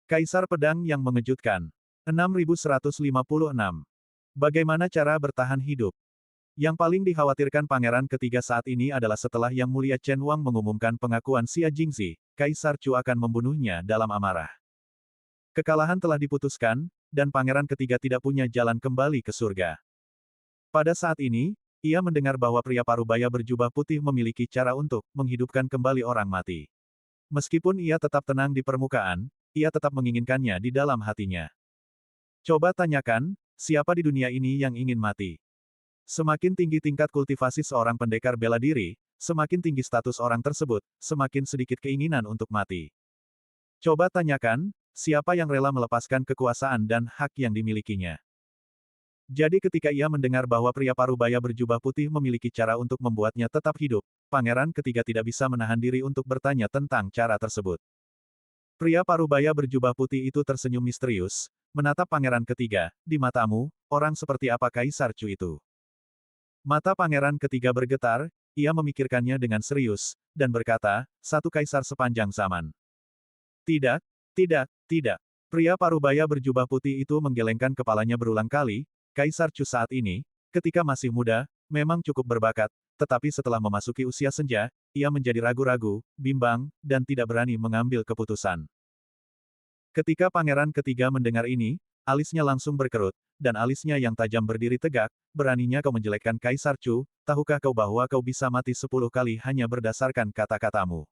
Kaisar Pedang yang mengejutkan. 6156. Bagaimana cara bertahan hidup? Yang paling dikhawatirkan pangeran ketiga saat ini adalah setelah Yang Mulia Chen Wang mengumumkan pengakuan Xia Jingxi, Kaisar Chu akan membunuhnya dalam amarah. Kekalahan telah diputuskan, dan pangeran ketiga tidak punya jalan kembali ke surga. Pada saat ini, ia mendengar bahwa pria parubaya berjubah putih memiliki cara untuk menghidupkan kembali orang mati. Meskipun ia tetap tenang di permukaan, ia tetap menginginkannya di dalam hatinya. Coba tanyakan, siapa di dunia ini yang ingin mati? Semakin tinggi tingkat kultivasi seorang pendekar bela diri, semakin tinggi status orang tersebut, semakin sedikit keinginan untuk mati. Coba tanyakan, siapa yang rela melepaskan kekuasaan dan hak yang dimilikinya. Jadi ketika ia mendengar bahwa pria parubaya berjubah putih memiliki cara untuk membuatnya tetap hidup, pangeran ketiga tidak bisa menahan diri untuk bertanya tentang cara tersebut. Pria parubaya berjubah putih itu tersenyum misterius, menatap pangeran ketiga, di matamu, orang seperti apa Kaisar Chu itu? Mata pangeran ketiga bergetar, ia memikirkannya dengan serius, dan berkata, satu kaisar sepanjang zaman. Tidak, tidak, tidak. Pria parubaya berjubah putih itu menggelengkan kepalanya berulang kali, Kaisar Chu saat ini, ketika masih muda, memang cukup berbakat, tetapi setelah memasuki usia senja, ia menjadi ragu-ragu, bimbang, dan tidak berani mengambil keputusan. Ketika pangeran ketiga mendengar ini, alisnya langsung berkerut, dan alisnya yang tajam berdiri tegak, beraninya kau menjelekkan Kaisar Chu, tahukah kau bahwa kau bisa mati 10 kali hanya berdasarkan kata-katamu?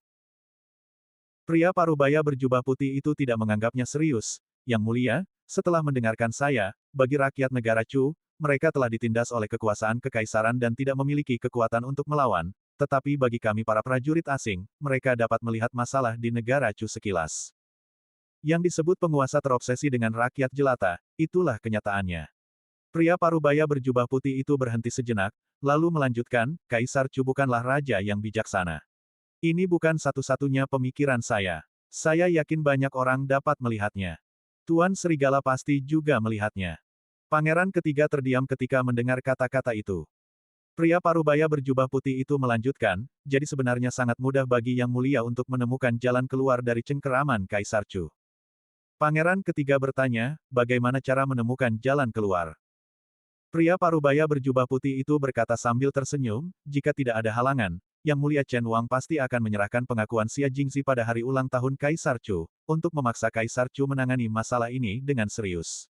Pria parubaya berjubah putih itu tidak menganggapnya serius. Yang mulia, setelah mendengarkan saya, bagi rakyat negara Chu, mereka telah ditindas oleh kekuasaan kekaisaran dan tidak memiliki kekuatan untuk melawan, tetapi bagi kami para prajurit asing, mereka dapat melihat masalah di negara Chu sekilas. Yang disebut penguasa terobsesi dengan rakyat jelata, itulah kenyataannya. Pria parubaya berjubah putih itu berhenti sejenak, lalu melanjutkan, Kaisar Chu bukanlah raja yang bijaksana. Ini bukan satu-satunya pemikiran saya. Saya yakin banyak orang dapat melihatnya. Tuan Serigala pasti juga melihatnya. Pangeran ketiga terdiam ketika mendengar kata-kata itu. Pria parubaya berjubah putih itu melanjutkan, jadi sebenarnya sangat mudah bagi Yang Mulia untuk menemukan jalan keluar dari cengkeraman Kaisar Chu. Pangeran ketiga bertanya, bagaimana cara menemukan jalan keluar? Pria parubaya berjubah putih itu berkata sambil tersenyum, jika tidak ada halangan, Yang Mulia Chen Wang pasti akan menyerahkan pengakuan Xia Jingxi pada hari ulang tahun Kaisar Chu, untuk memaksa Kaisar Chu menangani masalah ini dengan serius.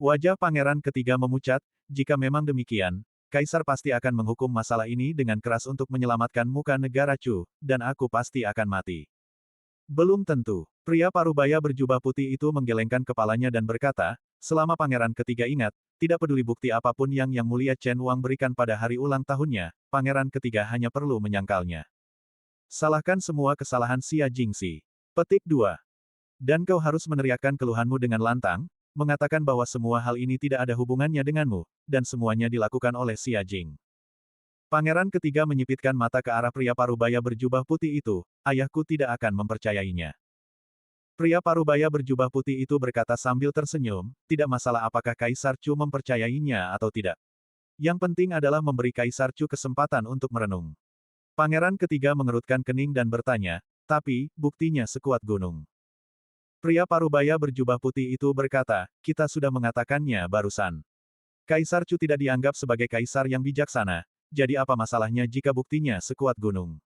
Wajah pangeran ketiga memucat, jika memang demikian, Kaisar pasti akan menghukum masalah ini dengan keras untuk menyelamatkan muka negara Chu, dan aku pasti akan mati. Belum tentu. Pria parubaya berjubah putih itu menggelengkan kepalanya dan berkata, selama pangeran ketiga ingat, tidak peduli bukti apapun yang Yang Mulia Chen Wang berikan pada hari ulang tahunnya, pangeran ketiga hanya perlu menyangkalnya. Salahkan semua kesalahan Xia Jingxi. Petik 2. Dan kau harus meneriakkan keluhanmu dengan lantang, mengatakan bahwa semua hal ini tidak ada hubungannya denganmu, dan semuanya dilakukan oleh Xia Jing. Pangeran ketiga menyipitkan mata ke arah pria parubaya berjubah putih itu, ayahku tidak akan mempercayainya. Pria parubaya berjubah putih itu berkata sambil tersenyum, tidak masalah apakah Kaisar Chu mempercayainya atau tidak. Yang penting adalah memberi Kaisar Chu kesempatan untuk merenung. Pangeran ketiga mengerutkan kening dan bertanya, tapi, buktinya sekuat gunung. Pria parubaya berjubah putih itu berkata, kita sudah mengatakannya barusan. Kaisar Chu tidak dianggap sebagai kaisar yang bijaksana, jadi apa masalahnya jika buktinya sekuat gunung?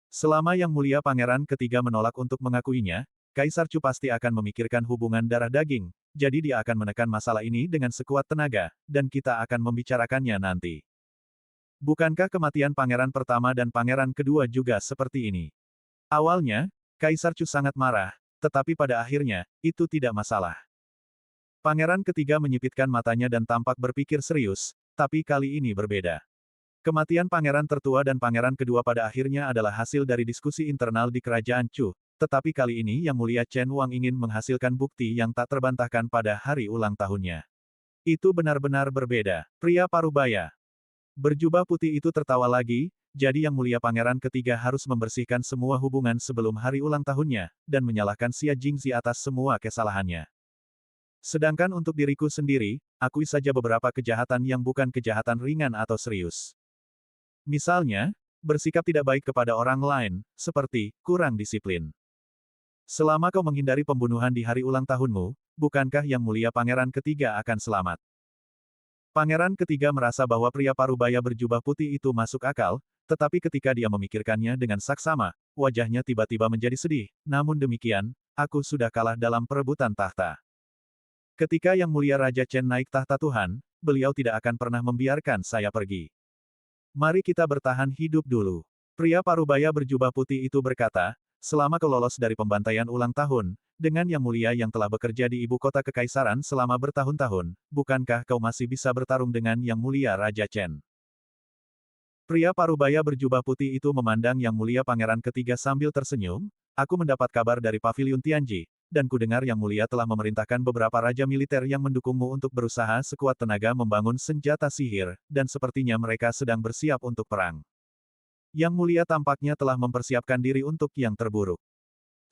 Selama Yang Mulia Pangeran ketiga menolak untuk mengakuinya, Kaisar Chu pasti akan memikirkan hubungan darah daging, jadi dia akan menekan masalah ini dengan sekuat tenaga, dan kita akan membicarakannya nanti. Bukankah kematian pangeran pertama dan pangeran kedua juga seperti ini? Awalnya, Kaisar Chu sangat marah, tetapi pada akhirnya, itu tidak masalah. Pangeran ketiga menyipitkan matanya dan tampak berpikir serius, tapi kali ini berbeda. Kematian pangeran tertua dan pangeran kedua pada akhirnya adalah hasil dari diskusi internal di kerajaan Chu, tetapi kali ini Yang Mulia Chen Wang ingin menghasilkan bukti yang tak terbantahkan pada hari ulang tahunnya. Itu benar-benar berbeda. Pria parubaya berjubah putih itu tertawa lagi, jadi Yang Mulia Pangeran ketiga harus membersihkan semua hubungan sebelum hari ulang tahunnya, dan menyalahkan Xia Jingxi atas semua kesalahannya. Sedangkan untuk diriku sendiri, akui saja beberapa kejahatan yang bukan kejahatan ringan atau serius. Misalnya, bersikap tidak baik kepada orang lain, seperti kurang disiplin. Selama kau menghindari pembunuhan di hari ulang tahunmu, bukankah Yang Mulia Pangeran Ketiga akan selamat? Pangeran Ketiga merasa bahwa pria parubaya berjubah putih itu masuk akal, tetapi ketika dia memikirkannya dengan saksama, wajahnya tiba-tiba menjadi sedih. Namun demikian, aku sudah kalah dalam perebutan tahta. Ketika Yang Mulia Raja Chen naik tahta Tuhan, beliau tidak akan pernah membiarkan saya pergi. Mari kita bertahan hidup dulu. Pria parubaya berjubah putih itu berkata, selama kau lolos dari pembantaian ulang tahun, dengan Yang Mulia yang telah bekerja di ibu kota kekaisaran selama bertahun-tahun, bukankah kau masih bisa bertarung dengan Yang Mulia Raja Chen? Pria parubaya berjubah putih itu memandang Yang Mulia Pangeran Ketiga sambil tersenyum, aku mendapat kabar dari Paviliun Tianji, dan kudengar Yang Mulia telah memerintahkan beberapa raja militer yang mendukungmu untuk berusaha sekuat tenaga membangun senjata sihir, dan sepertinya mereka sedang bersiap untuk perang. Yang Mulia tampaknya telah mempersiapkan diri untuk yang terburuk.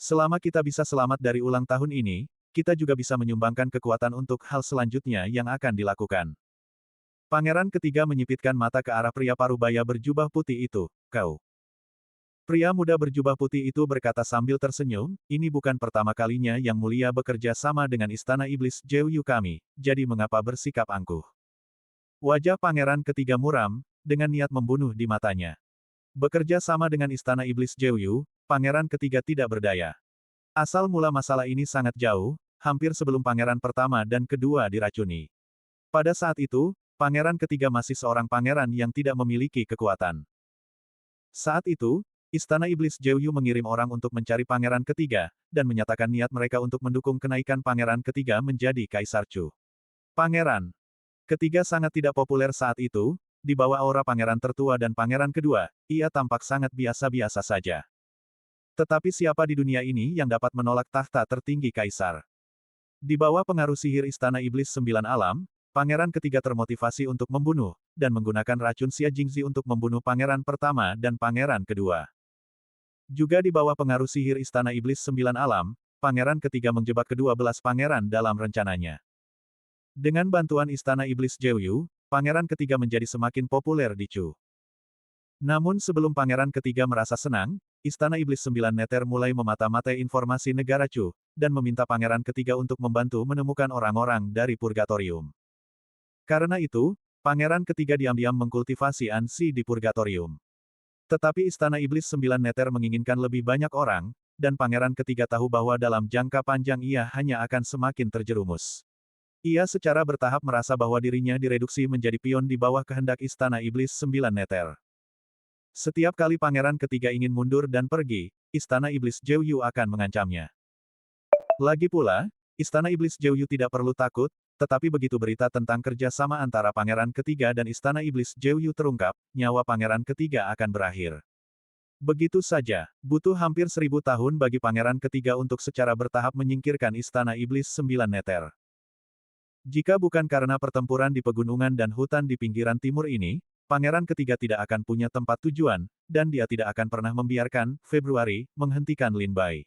Selama kita bisa selamat dari ulang tahun ini, kita juga bisa menyumbangkan kekuatan untuk hal selanjutnya yang akan dilakukan. Pangeran Ketiga menyipitkan mata ke arah pria parubaya berjubah putih itu. Kau. Pria muda berjubah putih itu berkata sambil tersenyum, ini bukan pertama kalinya Yang Mulia bekerja sama dengan Istana Iblis Jeoyu kami, jadi mengapa bersikap angkuh? Wajah Pangeran Ketiga muram, dengan niat membunuh di matanya. Bekerja sama dengan Istana Iblis Jeoyu, Pangeran Ketiga tidak berdaya. Asal mula masalah ini sangat jauh, hampir sebelum Pangeran Pertama dan Kedua diracuni. Pada saat itu, Pangeran Ketiga masih seorang pangeran yang tidak memiliki kekuatan. Saat itu, Istana Iblis Jeoyu mengirim orang untuk mencari Pangeran Ketiga, dan menyatakan niat mereka untuk mendukung kenaikan Pangeran Ketiga menjadi Kaisar Chu. Pangeran Ketiga sangat tidak populer saat itu, di bawah aura Pangeran Tertua dan Pangeran Kedua, ia tampak sangat biasa-biasa saja. Tetapi siapa di dunia ini yang dapat menolak tahta tertinggi Kaisar? Di bawah pengaruh sihir Istana Iblis Sembilan Alam, Pangeran Ketiga termotivasi untuk membunuh, dan menggunakan racun Xia Jingzi untuk membunuh Pangeran Pertama dan Pangeran Kedua. Juga di bawah pengaruh sihir Istana Iblis Sembilan Alam, Pangeran Ketiga menjebak kedua belas pangeran dalam rencananya. Dengan bantuan Istana Iblis Jeoyu, Pangeran Ketiga menjadi semakin populer di Chu. Namun sebelum Pangeran Ketiga merasa senang, Istana Iblis Sembilan Neter mulai memata-matai informasi negara Chu, dan meminta Pangeran Ketiga untuk membantu menemukan orang-orang dari Purgatorium. Karena itu, Pangeran Ketiga diam-diam mengkultivasi Ansi di Purgatorium. Tetapi Istana Iblis Sembilan Neter menginginkan lebih banyak orang, dan Pangeran Ketiga tahu bahwa dalam jangka panjang ia hanya akan semakin terjerumus. Ia secara bertahap merasa bahwa dirinya direduksi menjadi pion di bawah kehendak Istana Iblis Sembilan Neter. Setiap kali Pangeran Ketiga ingin mundur dan pergi, Istana Iblis Jeoyu akan mengancamnya. Lagi pula, Istana Iblis Jeoyu tidak perlu takut, tetapi begitu berita tentang kerjasama antara Pangeran Ketiga dan Istana Iblis Jeoyu terungkap, nyawa Pangeran Ketiga akan berakhir. Begitu saja, butuh hampir 1000 tahun bagi Pangeran Ketiga untuk secara bertahap menyingkirkan Istana Iblis Sembilan Neter. Jika bukan karena pertempuran di pegunungan dan hutan di pinggiran timur ini, Pangeran Ketiga tidak akan punya tempat tujuan, dan dia tidak akan pernah membiarkan Februari menghentikan Lin Bai.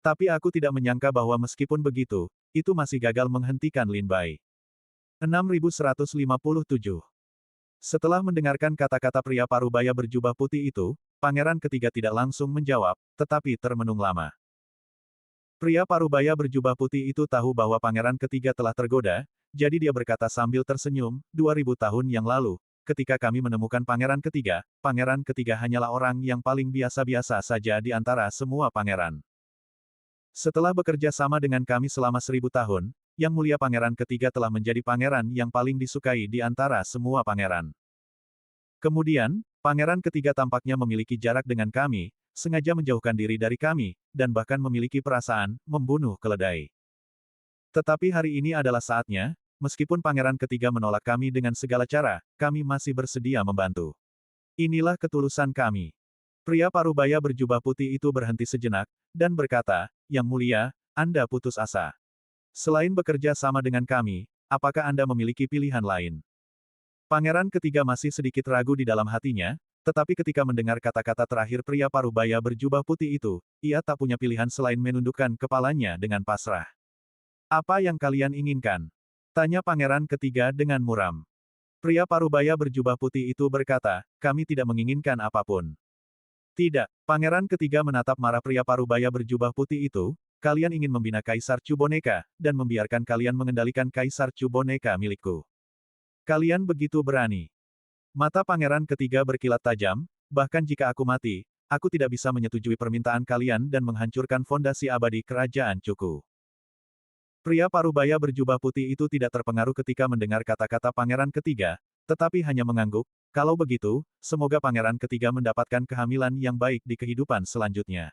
Tapi aku tidak menyangka bahwa meskipun begitu, itu masih gagal menghentikan Lin Bai. 6157. Setelah mendengarkan kata-kata pria parubaya berjubah putih itu, Pangeran Ketiga tidak langsung menjawab, tetapi termenung lama. Pria parubaya berjubah putih itu tahu bahwa Pangeran Ketiga telah tergoda, jadi dia berkata sambil tersenyum, 2000 tahun yang lalu, ketika kami menemukan Pangeran Ketiga hanyalah orang yang paling biasa-biasa saja di antara semua pangeran. Setelah bekerja sama dengan kami selama 1000 tahun, Yang Mulia Pangeran Ketiga telah menjadi pangeran yang paling disukai di antara semua pangeran. Kemudian, Pangeran Ketiga tampaknya memiliki jarak dengan kami, sengaja menjauhkan diri dari kami, dan bahkan memiliki perasaan membunuh keledai. Tetapi hari ini adalah saatnya, meskipun Pangeran Ketiga menolak kami dengan segala cara, kami masih bersedia membantu. Inilah ketulusan kami. Pria parubaya berjubah putih itu berhenti sejenak, dan berkata, Yang Mulia, Anda putus asa. Selain bekerja sama dengan kami, apakah Anda memiliki pilihan lain? Pangeran Ketiga masih sedikit ragu di dalam hatinya, tetapi ketika mendengar kata-kata terakhir pria parubaya berjubah putih itu, ia tak punya pilihan selain menundukkan kepalanya dengan pasrah. Apa yang kalian inginkan? Tanya Pangeran Ketiga dengan muram. Pria parubaya berjubah putih itu berkata, kami tidak menginginkan apapun. Tidak, pangeran ketiga menatap marah pria parubaya berjubah putih itu, kalian ingin membina Kaisar Chu Boneka, dan membiarkan kalian mengendalikan Kaisar Chu Boneka milikku. Kalian begitu berani. Mata pangeran ketiga berkilat tajam, bahkan jika aku mati, aku tidak bisa menyetujui permintaan kalian dan menghancurkan fondasi abadi kerajaan Chuku. Pria parubaya berjubah putih itu tidak terpengaruh ketika mendengar kata-kata pangeran ketiga, tetapi hanya mengangguk, kalau begitu, semoga pangeran ketiga mendapatkan kehamilan yang baik di kehidupan selanjutnya.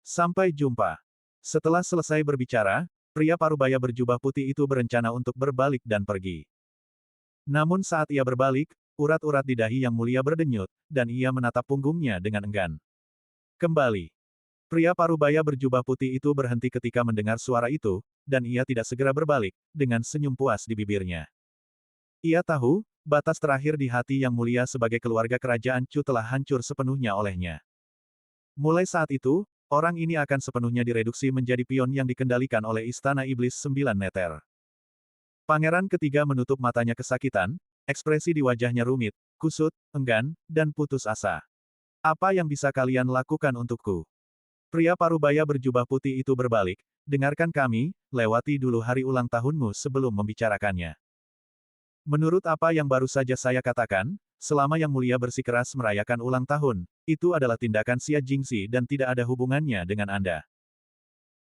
Sampai jumpa. Setelah selesai berbicara, pria parubaya berjubah putih itu berencana untuk berbalik dan pergi. Namun saat ia berbalik, urat-urat di dahi yang mulia berdenyut, dan ia menatap punggungnya dengan enggan. Kembali. Pria parubaya berjubah putih itu berhenti ketika mendengar suara itu, dan ia tidak segera berbalik, dengan senyum puas di bibirnya. Ia tahu, batas terakhir di hati yang mulia sebagai keluarga kerajaan Chu telah hancur sepenuhnya olehnya. Mulai saat itu, orang ini akan sepenuhnya direduksi menjadi pion yang dikendalikan oleh Istana Iblis Sembilan Neter. Pangeran ketiga menutup matanya kesakitan, ekspresi di wajahnya rumit, kusut, enggan, dan putus asa. Apa yang bisa kalian lakukan untukku? Pria parubaya berjubah putih itu berbalik, dengarkan kami, lewati dulu hari ulang tahunmu sebelum membicarakannya. Menurut apa yang baru saja saya katakan, selama Yang Mulia bersikeras merayakan ulang tahun, itu adalah tindakan Xia Jingxi dan tidak ada hubungannya dengan Anda.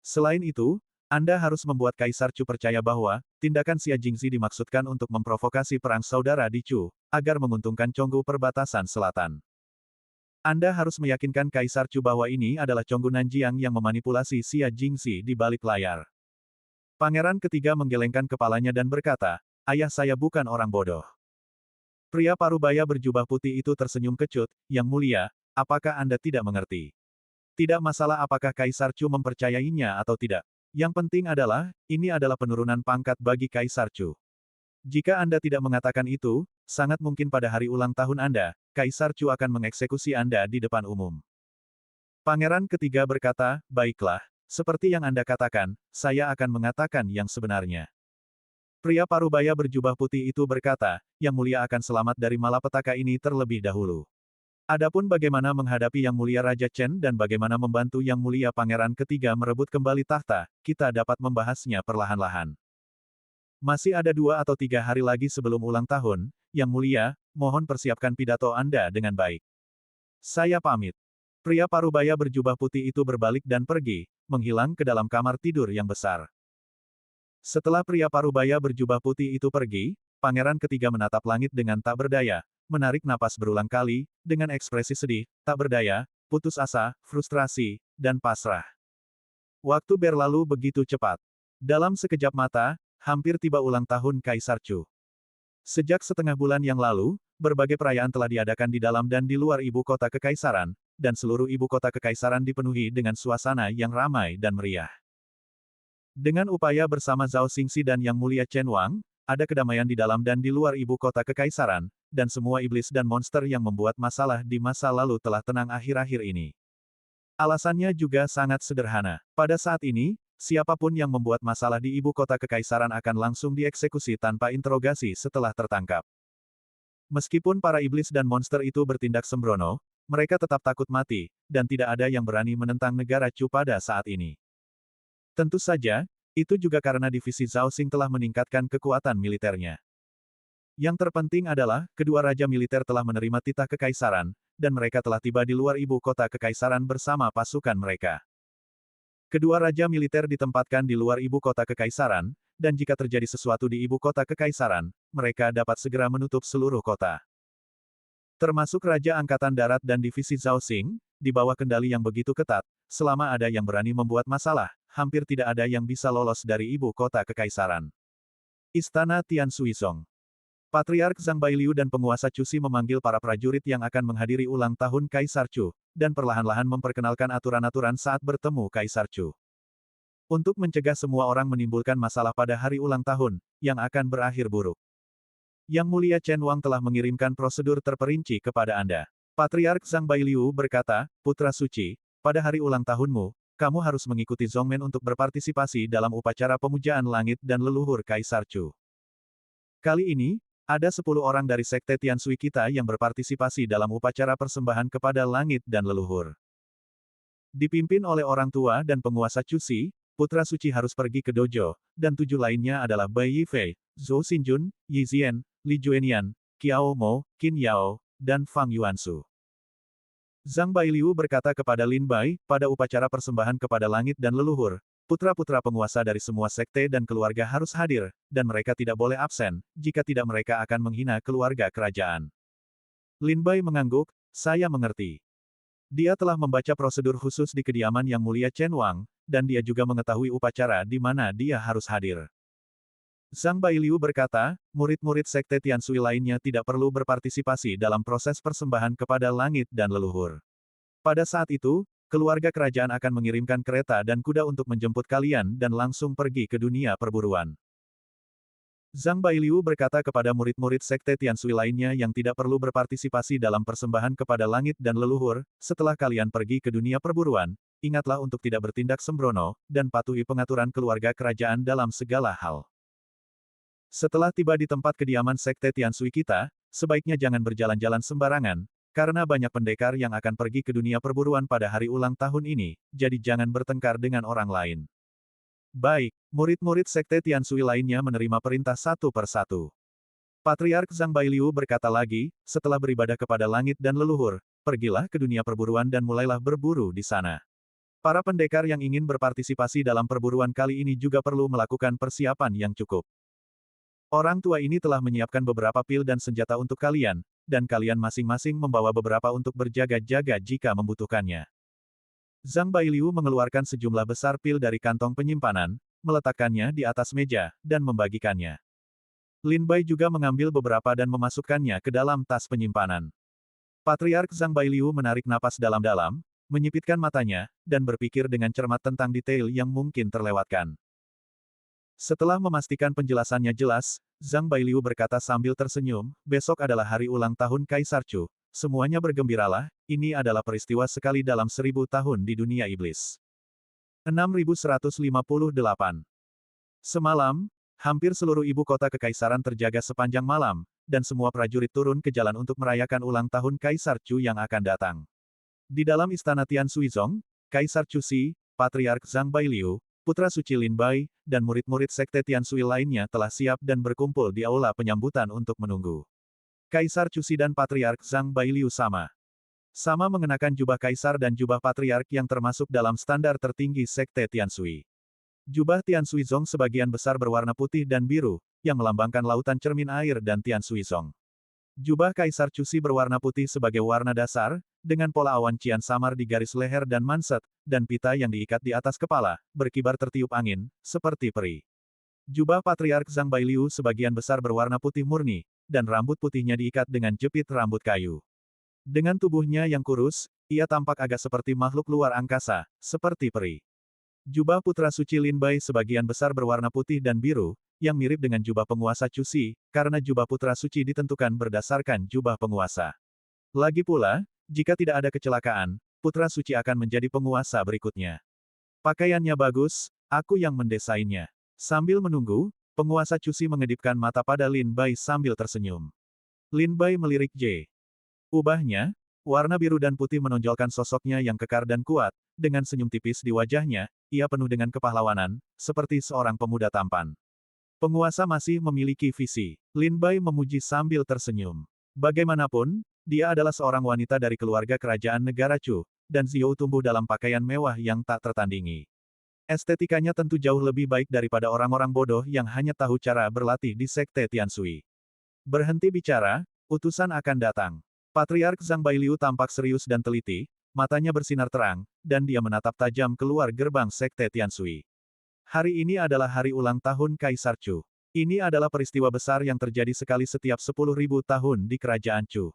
Selain itu, Anda harus membuat Kaisar Chu percaya bahwa, tindakan Xia Jingxi dimaksudkan untuk memprovokasi perang saudara di Chu, agar menguntungkan Conggu perbatasan selatan. Anda harus meyakinkan Kaisar Chu bahwa ini adalah Conggu Nanjiang yang memanipulasi Xia Jingxi di balik layar. Pangeran ketiga menggelengkan kepalanya dan berkata, ayah saya bukan orang bodoh. Pria parubaya berjubah putih itu tersenyum kecut, Yang Mulia, apakah Anda tidak mengerti? Tidak masalah apakah Kaisar Chu mempercayainya atau tidak. Yang penting adalah, ini adalah penurunan pangkat bagi Kaisar Chu. Jika Anda tidak mengatakan itu, sangat mungkin pada hari ulang tahun Anda, Kaisar Chu akan mengeksekusi Anda di depan umum. Pangeran ketiga berkata, baiklah, seperti yang Anda katakan, saya akan mengatakan yang sebenarnya. Pria parubaya berjubah putih itu berkata, Yang Mulia akan selamat dari malapetaka ini terlebih dahulu. Adapun bagaimana menghadapi Yang Mulia Raja Chen dan bagaimana membantu Yang Mulia Pangeran ketiga merebut kembali tahta, kita dapat membahasnya perlahan-lahan. Masih ada 2 atau 3 hari lagi sebelum ulang tahun, Yang Mulia, mohon persiapkan pidato Anda dengan baik. Saya pamit. Pria parubaya berjubah putih itu berbalik dan pergi, menghilang ke dalam kamar tidur yang besar. Setelah pria parubaya berjubah putih itu pergi, pangeran ketiga menatap langit dengan tak berdaya, menarik napas berulang kali, dengan ekspresi sedih, tak berdaya, putus asa, frustrasi, dan pasrah. Waktu berlalu begitu cepat. Dalam sekejap mata, hampir tiba ulang tahun Kaisar Chu. Sejak setengah bulan yang lalu, berbagai perayaan telah diadakan di dalam dan di luar ibu kota kekaisaran, dan seluruh ibu kota kekaisaran dipenuhi dengan suasana yang ramai dan meriah. Dengan upaya bersama Zhao Xingxi dan Yang Mulia Chen Wang, ada kedamaian di dalam dan di luar ibu kota kekaisaran, dan semua iblis dan monster yang membuat masalah di masa lalu telah tenang akhir-akhir ini. Alasannya juga sangat sederhana. Pada saat ini, siapapun yang membuat masalah di ibu kota kekaisaran akan langsung dieksekusi tanpa interogasi setelah tertangkap. Meskipun para iblis dan monster itu bertindak sembrono, mereka tetap takut mati, dan tidak ada yang berani menentang negara Chu pada saat ini. Tentu saja, itu juga karena divisi Zhao Xing telah meningkatkan kekuatan militernya. Yang terpenting adalah, kedua raja militer telah menerima titah kekaisaran, dan mereka telah tiba di luar ibu kota kekaisaran bersama pasukan mereka. Kedua raja militer ditempatkan di luar ibu kota kekaisaran, dan jika terjadi sesuatu di ibu kota kekaisaran, mereka dapat segera menutup seluruh kota. Termasuk Raja Angkatan Darat dan Divisi Zhao Xing, di bawah kendali yang begitu ketat, selama ada yang berani membuat masalah, hampir tidak ada yang bisa lolos dari ibu kota kekaisaran. Istana Tian Suizong. Patriark Zhang Bailiu dan penguasa Chuxi memanggil para prajurit yang akan menghadiri ulang tahun Kaisar Chu, dan perlahan-lahan memperkenalkan aturan-aturan saat bertemu Kaisar Chu. Untuk mencegah semua orang menimbulkan masalah pada hari ulang tahun, yang akan berakhir buruk. Yang Mulia Chen Wang telah mengirimkan prosedur terperinci kepada Anda. Patriark Zhang Bailiu berkata, Putra Suci, pada hari ulang tahunmu, kamu harus mengikuti Zongmen untuk berpartisipasi dalam upacara pemujaan langit dan leluhur Kaisar Chu. Kali ini, Ada 10 orang dari Sekte Tiansui kita yang berpartisipasi dalam upacara persembahan kepada langit dan leluhur. Dipimpin oleh orang tua dan penguasa Cusi, putra suci harus pergi ke dojo, dan 7 lainnya adalah Bai Yifei, Zhou Xinjun, Yi Zian, Li Juenian, Qiao Mo, Qin Yao, dan Fang Yuansu. Zhang Bailiu berkata kepada Lin Bai, pada upacara persembahan kepada langit dan leluhur, putra-putra penguasa dari semua sekte dan keluarga harus hadir, dan mereka tidak boleh absen, jika tidak mereka akan menghina keluarga kerajaan. Lin Bai mengangguk, saya mengerti. Dia telah membaca prosedur khusus di kediaman Yang Mulia Chen Wang, dan dia juga mengetahui upacara di mana dia harus hadir. Zhang Bailiu berkata, murid-murid Sekte Tiansui lainnya tidak perlu berpartisipasi dalam proses persembahan kepada langit dan leluhur. Pada saat itu, keluarga kerajaan akan mengirimkan kereta dan kuda untuk menjemput kalian dan langsung pergi ke dunia perburuan. Zhang Bailiu berkata kepada murid-murid Sekte Tiansui lainnya yang tidak perlu berpartisipasi dalam persembahan kepada langit dan leluhur, setelah kalian pergi ke dunia perburuan, ingatlah untuk tidak bertindak sembrono, dan patuhi pengaturan keluarga kerajaan dalam segala hal. Setelah tiba di tempat kediaman Sekte Tiansui kita, sebaiknya jangan berjalan-jalan sembarangan, karena banyak pendekar yang akan pergi ke dunia perburuan pada hari ulang tahun ini, jadi jangan bertengkar dengan orang lain. Baik, murid-murid Sekte Tiansui lainnya menerima perintah satu per satu. Patriark Zhang Bailiu berkata lagi, setelah beribadah kepada langit dan leluhur, pergilah ke dunia perburuan dan mulailah berburu di sana. Para pendekar yang ingin berpartisipasi dalam perburuan kali ini juga perlu melakukan persiapan yang cukup. Orang tua ini telah menyiapkan beberapa pil dan senjata untuk kalian, dan kalian masing-masing membawa beberapa untuk berjaga-jaga jika membutuhkannya. Zhang Bailiu mengeluarkan sejumlah besar pil dari kantong penyimpanan, meletakkannya di atas meja, dan membagikannya. Lin Bai juga mengambil beberapa dan memasukkannya ke dalam tas penyimpanan. Patriark Zhang Bailiu menarik napas dalam-dalam, menyipitkan matanya, dan berpikir dengan cermat tentang detail yang mungkin terlewatkan. Setelah memastikan penjelasannya jelas, Zhang Bailiu berkata sambil tersenyum, besok adalah hari ulang tahun Kaisar Chu. Semuanya bergembiralah, ini adalah peristiwa sekali dalam 1000 tahun di dunia iblis. 6158. Semalam, hampir seluruh ibu kota kekaisaran terjaga sepanjang malam, dan semua prajurit turun ke jalan untuk merayakan ulang tahun Kaisar Chu yang akan datang. Di dalam istana Tiansuizong, Kaisar Cusi, Patriark Zhang Bailiu, Putra Suci Lin Bai, dan murid-murid Sekte Tiansui lainnya telah siap dan berkumpul di aula penyambutan untuk menunggu. Kaisar Cusi dan Patriark Zhang Bailiu sama mengenakan jubah kaisar dan jubah patriark yang termasuk dalam standar tertinggi Sekte Tiansui. Jubah Tiansuizong sebagian besar berwarna putih dan biru, yang melambangkan lautan cermin air dan Tiansuizong. Jubah Kaisar Cusi berwarna putih sebagai warna dasar, dengan pola awan cian samar di garis leher dan manset, dan pita yang diikat di atas kepala, berkibar tertiup angin, seperti peri. Jubah Patriark Zhang Bailiu sebagian besar berwarna putih murni, dan rambut putihnya diikat dengan jepit rambut kayu. Dengan tubuhnya yang kurus, ia tampak agak seperti makhluk luar angkasa, seperti peri. Jubah Putra Suci Lin Bai sebagian besar berwarna putih dan biru, yang mirip dengan jubah penguasa Cusi, karena jubah Putra Suci ditentukan berdasarkan jubah penguasa. Lagi pula, jika tidak ada kecelakaan, Putra Suci akan menjadi penguasa berikutnya. Pakaiannya bagus, aku yang mendesainnya. Sambil menunggu, penguasa Cusi mengedipkan mata pada Lin Bai sambil tersenyum. Lin Bai melirik J. Ubahnya, warna biru dan putih menonjolkan sosoknya yang kekar dan kuat, dengan senyum tipis di wajahnya, ia penuh dengan kepahlawanan, seperti seorang pemuda tampan. Penguasa masih memiliki visi. Lin Bai memuji sambil tersenyum. Bagaimanapun, dia adalah seorang wanita dari keluarga kerajaan negara Chu, dan Zhou tumbuh dalam pakaian mewah yang tak tertandingi. Estetikanya tentu jauh lebih baik daripada orang-orang bodoh yang hanya tahu cara berlatih di Sekte Tiansui. Berhenti bicara, utusan akan datang. Patriark Zhang Bailiu tampak serius dan teliti, matanya bersinar terang, dan dia menatap tajam keluar gerbang Sekte Tiansui. Hari ini adalah hari ulang tahun Kaisar Chu. Ini adalah peristiwa besar yang terjadi sekali setiap 10.000 tahun di kerajaan Chu.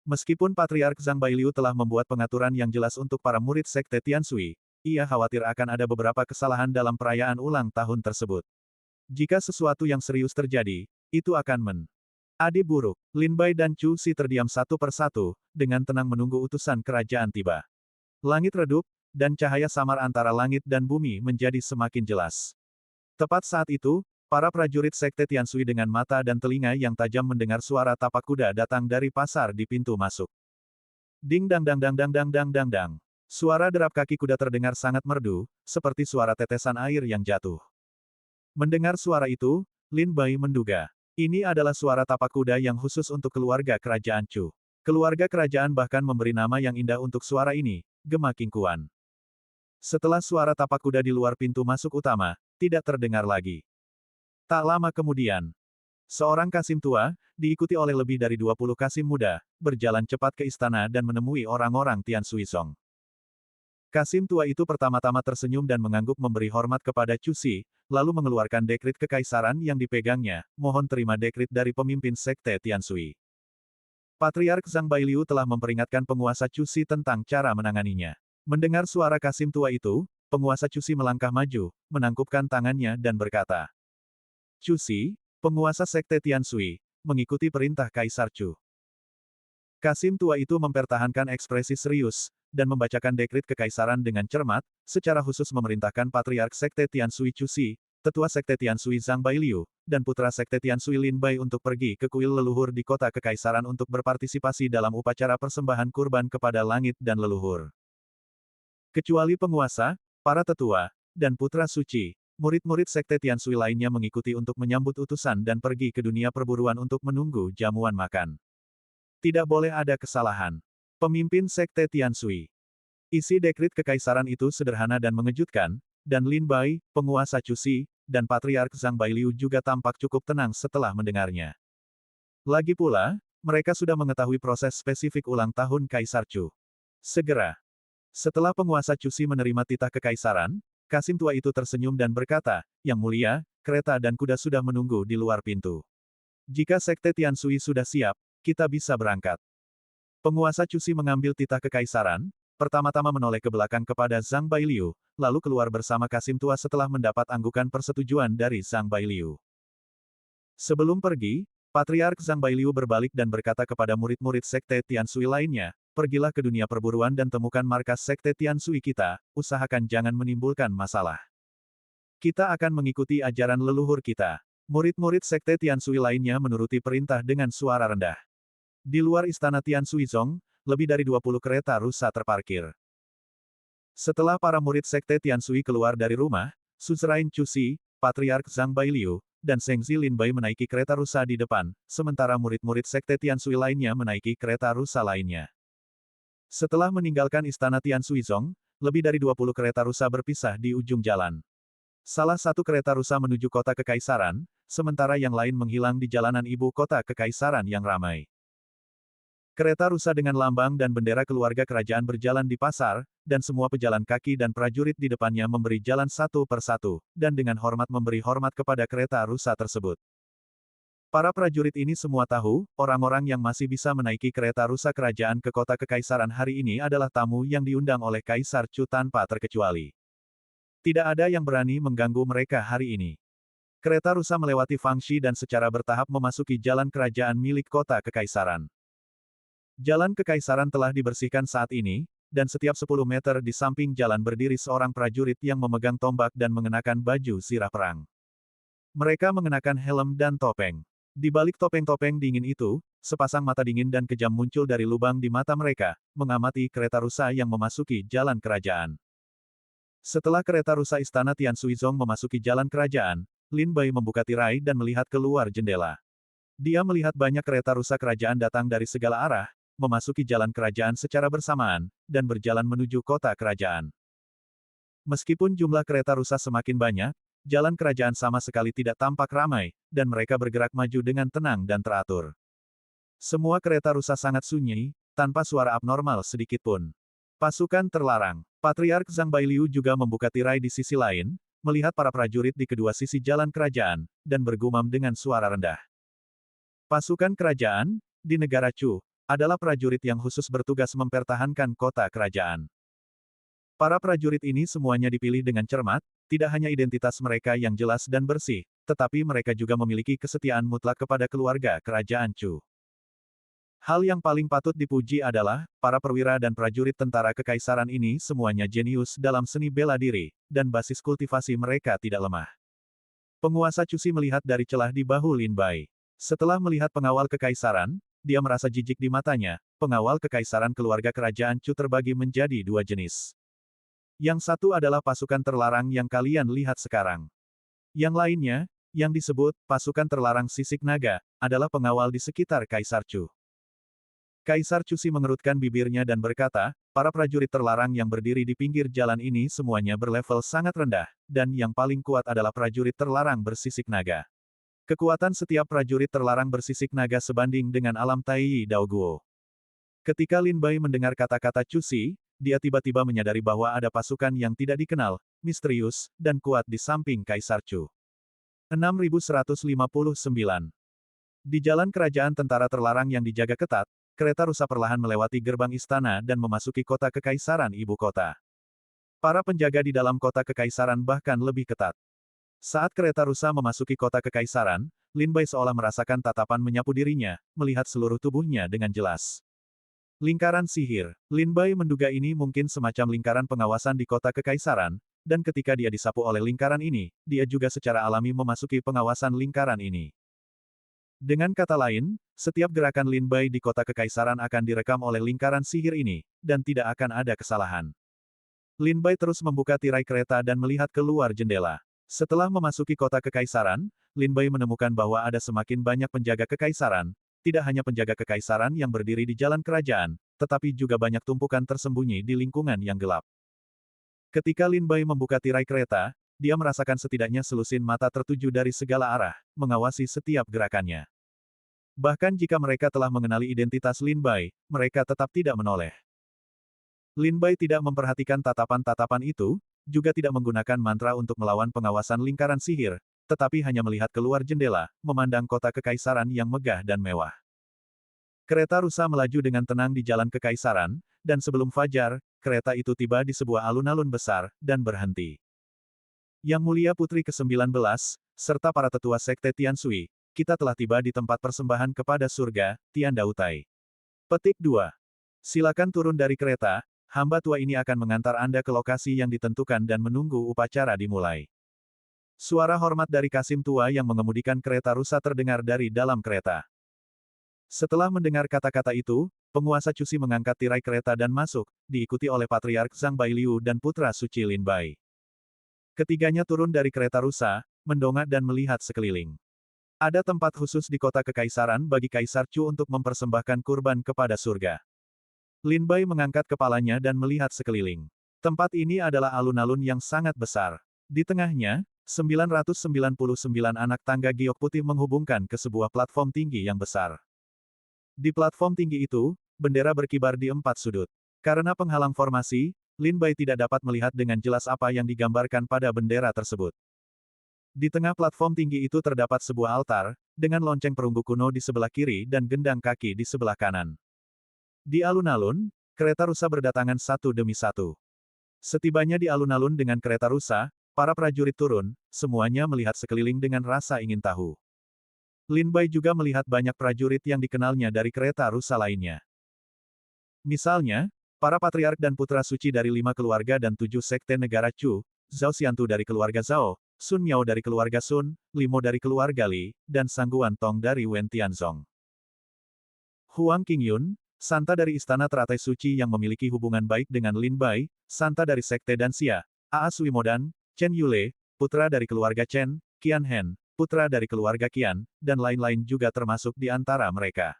Meskipun Patriark Zhang Bailiu telah membuat pengaturan yang jelas untuk para murid Sekte Tiansui, ia khawatir akan ada beberapa kesalahan dalam perayaan ulang tahun tersebut. Jika sesuatu yang serius terjadi, itu akan Adi buruk. Lin Bai dan Chu Si terdiam satu persatu, dengan tenang menunggu utusan kerajaan tiba. Langit redup, dan cahaya samar antara langit dan bumi menjadi semakin jelas. Tepat saat itu, Para prajurit Sekte Tiansui dengan mata dan telinga yang tajam mendengar suara tapak kuda datang dari pasar di pintu masuk. Ding dang dang dang dang dang dang dang dang. Suara derap kaki kuda terdengar sangat merdu, seperti suara tetesan air yang jatuh. Mendengar suara itu, Lin Bai menduga. Ini adalah suara tapak kuda yang khusus untuk keluarga kerajaan Chu. Keluarga kerajaan bahkan memberi nama yang indah untuk suara ini, Gema Kingkuan. Setelah suara tapak kuda di luar pintu masuk utama, tidak terdengar lagi. Tak lama kemudian, seorang Kasim tua, diikuti oleh lebih dari 20 Kasim muda, berjalan cepat ke istana dan menemui orang-orang Tian Sui Song. Kasim tua itu pertama-tama tersenyum dan mengangguk memberi hormat kepada Chu Si, lalu mengeluarkan dekrit kekaisaran yang dipegangnya, mohon terima dekrit dari pemimpin Sekte Tian Sui. Patriark Zhang Bailiu telah memperingatkan penguasa Chu Si tentang cara menanganinya. Mendengar suara Kasim tua itu, penguasa Chu Si melangkah maju, menangkupkan tangannya dan berkata, Chu Si, penguasa Sekte Tian Sui, mengikuti perintah Kaisar Chu. Kasim tua itu mempertahankan ekspresi serius, dan membacakan dekrit kekaisaran dengan cermat, secara khusus memerintahkan Patriark Sekte Tian Sui Chu Si, Tetua Sekte Tian Sui Zhang Bailiu, dan Putra Sekte Tian Sui Lin Bai untuk pergi ke kuil leluhur di kota kekaisaran untuk berpartisipasi dalam upacara persembahan kurban kepada langit dan leluhur. Kecuali penguasa, para tetua, dan putra suci, murid-murid Sekte Tian Sui lainnya mengikuti untuk menyambut utusan dan pergi ke dunia perburuan untuk menunggu jamuan makan. Tidak boleh ada kesalahan. Pemimpin Sekte Tian Sui. Isi dekrit kekaisaran itu sederhana dan mengejutkan, dan Lin Bai, penguasa Chu Si, dan Patriark Zhang Bailiu juga tampak cukup tenang setelah mendengarnya. Lagi pula, mereka sudah mengetahui proses spesifik ulang tahun Kaisar Chu. Segera. Setelah penguasa Chu Si menerima titah kekaisaran, Kasim tua itu tersenyum dan berkata, Yang mulia, kereta dan kuda sudah menunggu di luar pintu. Jika Sekte Tian Sui sudah siap, kita bisa berangkat. Penguasa Chu Si mengambil titah kekaisaran, pertama-tama menoleh ke belakang kepada Zhang Bailiu, lalu keluar bersama Kasim tua setelah mendapat anggukan persetujuan dari Zhang Bailiu. Sebelum pergi, Patriark Zhang Bailiu berbalik dan berkata kepada murid-murid Sekte Tian Sui lainnya, pergilah ke dunia perburuan dan temukan markas Sekte Tian Sui kita, usahakan jangan menimbulkan masalah. Kita akan mengikuti ajaran leluhur kita. Murid-murid Sekte Tian Sui lainnya menuruti perintah dengan suara rendah. Di luar istana Tian Sui Zong, lebih dari 20 kereta rusa terparkir. Setelah para murid Sekte Tian Sui keluar dari rumah, Suzerain Chu Si, Patriark Zhang Bailiu, dan Zheng Zilin Bai menaiki kereta rusa di depan, sementara murid-murid Sekte Tian Sui lainnya menaiki kereta rusa lainnya. Setelah meninggalkan istana Tian Sui Zong, lebih dari 20 kereta rusa berpisah di ujung jalan. Salah satu kereta rusa menuju kota kekaisaran, sementara yang lain menghilang di jalanan ibu kota kekaisaran yang ramai. Kereta rusa dengan lambang dan bendera keluarga kerajaan berjalan di pasar, dan semua pejalan kaki dan prajurit di depannya memberi jalan satu persatu, dan dengan hormat memberi hormat kepada kereta rusa tersebut. Para prajurit ini semua tahu, orang-orang yang masih bisa menaiki kereta rusa kerajaan ke kota kekaisaran hari ini adalah tamu yang diundang oleh Kaisar Chu tanpa terkecuali. Tidak ada yang berani mengganggu mereka hari ini. Kereta rusa melewati Fangxi dan secara bertahap memasuki jalan kerajaan milik kota kekaisaran. Jalan kekaisaran telah dibersihkan saat ini, dan setiap 10 meter di samping jalan berdiri seorang prajurit yang memegang tombak dan mengenakan baju zirah perang. Mereka mengenakan helm dan topeng. Di balik topeng-topeng dingin itu, sepasang mata dingin dan kejam muncul dari lubang di mata mereka, mengamati kereta rusa yang memasuki jalan kerajaan. Setelah kereta rusa istana Tian Sui Zong memasuki jalan kerajaan, Lin Bai membuka tirai dan melihat keluar jendela. Dia melihat banyak kereta rusa kerajaan datang dari segala arah, memasuki jalan kerajaan secara bersamaan, dan berjalan menuju kota kerajaan. Meskipun jumlah kereta rusa semakin banyak, jalan kerajaan sama sekali tidak tampak ramai, dan mereka bergerak maju dengan tenang dan teratur. Semua kereta rusa sangat sunyi, tanpa suara abnormal sedikit pun. Pasukan terlarang. Patriark Zhang Bailiu juga membuka tirai di sisi lain, melihat para prajurit di kedua sisi jalan kerajaan, dan bergumam dengan suara rendah. Pasukan kerajaan, di negara Chu, adalah prajurit yang khusus bertugas mempertahankan kota kerajaan. Para prajurit ini semuanya dipilih dengan cermat, tidak hanya identitas mereka yang jelas dan bersih, tetapi mereka juga memiliki kesetiaan mutlak kepada keluarga kerajaan Chu. Hal yang paling patut dipuji adalah, para perwira dan prajurit tentara kekaisaran ini semuanya jenius dalam seni bela diri, dan basis kultivasi mereka tidak lemah. Penguasa Cusi melihat dari celah di bahu Lin Bai. Setelah melihat pengawal kekaisaran, dia merasa jijik di matanya. Pengawal kekaisaran keluarga kerajaan Chu terbagi menjadi dua jenis. Yang satu adalah pasukan terlarang yang kalian lihat sekarang. Yang lainnya, yang disebut pasukan terlarang sisik naga, adalah pengawal di sekitar Kaisar Chu. Kaisar Cusi mengerutkan bibirnya dan berkata, para prajurit terlarang yang berdiri di pinggir jalan ini semuanya berlevel sangat rendah, dan yang paling kuat adalah prajurit terlarang bersisik naga. Kekuatan setiap prajurit terlarang bersisik naga sebanding dengan alam Taiyi Daoguo. Ketika Lin Bai mendengar kata-kata Cusi, dia tiba-tiba menyadari bahwa ada pasukan yang tidak dikenal, misterius, dan kuat di samping Kaisar Chu. 6159. Di jalan kerajaan tentara terlarang yang dijaga ketat, kereta rusa perlahan melewati gerbang istana dan memasuki kota kekaisaran ibu kota. Para penjaga di dalam kota kekaisaran bahkan lebih ketat. Saat kereta rusa memasuki kota kekaisaran, Lin Bai seolah merasakan tatapan menyapu dirinya, melihat seluruh tubuhnya dengan jelas. Lingkaran sihir. Lin Bai menduga ini mungkin semacam lingkaran pengawasan di kota kekaisaran, dan ketika dia disapu oleh lingkaran ini, dia juga secara alami memasuki pengawasan lingkaran ini. Dengan kata lain, setiap gerakan Lin Bai di kota kekaisaran akan direkam oleh lingkaran sihir ini, dan tidak akan ada kesalahan. Lin Bai terus membuka tirai kereta dan melihat keluar jendela. Setelah memasuki kota kekaisaran, Lin Bai menemukan bahwa ada semakin banyak penjaga kekaisaran, tidak hanya penjaga kekaisaran yang berdiri di jalan kerajaan, tetapi juga banyak tumpukan tersembunyi di lingkungan yang gelap. Ketika Lin Bai membuka tirai kereta, dia merasakan setidaknya selusin mata tertuju dari segala arah, mengawasi setiap gerakannya. Bahkan jika mereka telah mengenali identitas Lin Bai, mereka tetap tidak menoleh. Lin Bai tidak memperhatikan tatapan-tatapan itu, juga tidak menggunakan mantra untuk melawan pengawasan lingkaran sihir, tetapi hanya melihat keluar jendela, memandang kota kekaisaran yang megah dan mewah. Kereta rusa melaju dengan tenang di jalan kekaisaran, dan sebelum fajar, kereta itu tiba di sebuah alun-alun besar, dan berhenti. Yang Mulia Putri ke-19, serta para tetua sekte Tianshui, kita telah tiba di tempat persembahan kepada surga, Tian Dautai. Petik 2. Silakan turun dari kereta, hamba tua ini akan mengantar Anda ke lokasi yang ditentukan dan menunggu upacara dimulai. Suara hormat dari Kasim tua yang mengemudikan kereta rusa terdengar dari dalam kereta. Setelah mendengar kata-kata itu, penguasa Cusi mengangkat tirai kereta dan masuk, diikuti oleh Patriark Zhang Bailiu dan putra suci Lin Bai. Ketiganya turun dari kereta rusa, mendongak dan melihat sekeliling. Ada tempat khusus di kota kekaisaran bagi Kaisar Chu untuk mempersembahkan kurban kepada surga. Lin Bai mengangkat kepalanya dan melihat sekeliling. Tempat ini adalah alun-alun yang sangat besar. Di tengahnya, 999 anak tangga giok putih menghubungkan ke sebuah platform tinggi yang besar. Di platform tinggi itu, bendera berkibar di 4 sudut. Karena penghalang formasi, Lin Bai tidak dapat melihat dengan jelas apa yang digambarkan pada bendera tersebut. Di tengah platform tinggi itu terdapat sebuah altar, dengan lonceng perunggu kuno di sebelah kiri dan gendang kaki di sebelah kanan. Di alun-alun, kereta rusa berdatangan satu demi satu. Setibanya di alun-alun dengan kereta rusa, para prajurit turun, semuanya melihat sekeliling dengan rasa ingin tahu. Lin Bai juga melihat banyak prajurit yang dikenalnya dari kereta rusa lainnya. Misalnya, para patriark dan putra suci dari 5 keluarga dan 7 sekte negara Chu, Zhao Xiantu dari keluarga Zhao, Sun Miao dari keluarga Sun, Limo dari keluarga Li, dan Sangguan Tong dari Wen Tianzong. Huang Qingyun, Santa dari Istana Teratai Suci yang memiliki hubungan baik dengan Lin Bai, Santa dari Sekte Danxia, Aa Suimodan, Chen Yule, putra dari keluarga Chen, Qian Hen, putra dari keluarga Qian, dan lain-lain juga termasuk di antara mereka.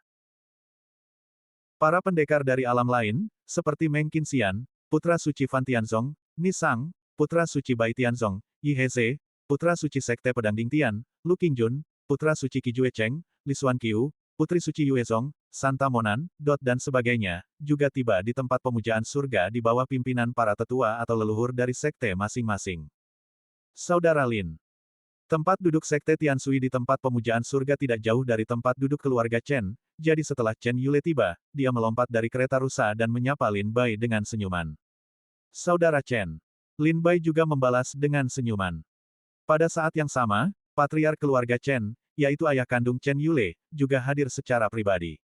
Para pendekar dari alam lain, seperti Meng Qinxian, putra suci Fan Tianzong, Ni Sang, putra suci Bai Tianzong, Yi Heze, putra suci Sekte Pedang Dingtian, Lu Qingjun, putra suci Qijue Cheng, Li Xuan Qiu, putri suci Yuezong, Santa Monan, Dot dan sebagainya, juga tiba di tempat pemujaan surga di bawah pimpinan para tetua atau leluhur dari sekte masing-masing. Saudara Lin. Tempat duduk sekte Tianshui di tempat pemujaan surga tidak jauh dari tempat duduk keluarga Chen, jadi setelah Chen Yule tiba, dia melompat dari kereta rusa dan menyapa Lin Bai dengan senyuman. Saudara Chen. Lin Bai juga membalas dengan senyuman. Pada saat yang sama, patriark keluarga Chen, yaitu ayah kandung Chen Yule, juga hadir secara pribadi.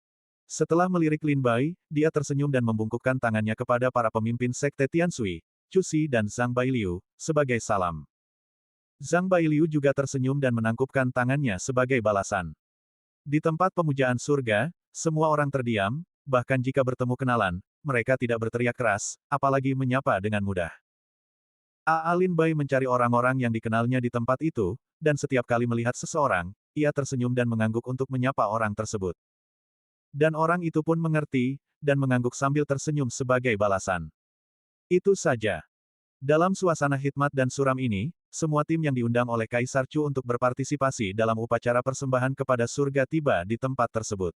Setelah melirik Lin Bai, dia tersenyum dan membungkukkan tangannya kepada para pemimpin sekte Tianshui, Cusi dan Zhang Bailiu, sebagai salam. Zhang Bailiu juga tersenyum dan menangkupkan tangannya sebagai balasan. Di tempat pemujaan surga, semua orang terdiam, bahkan jika bertemu kenalan, mereka tidak berteriak keras, apalagi menyapa dengan mudah. Lin Bai mencari orang-orang yang dikenalnya di tempat itu, dan setiap kali melihat seseorang, ia tersenyum dan mengangguk untuk menyapa orang tersebut. Dan orang itu pun mengerti, dan mengangguk sambil tersenyum sebagai balasan. Itu saja. Dalam suasana hikmat dan suram ini, semua tim yang diundang oleh Kaisar Chu untuk berpartisipasi dalam upacara persembahan kepada surga tiba di tempat tersebut.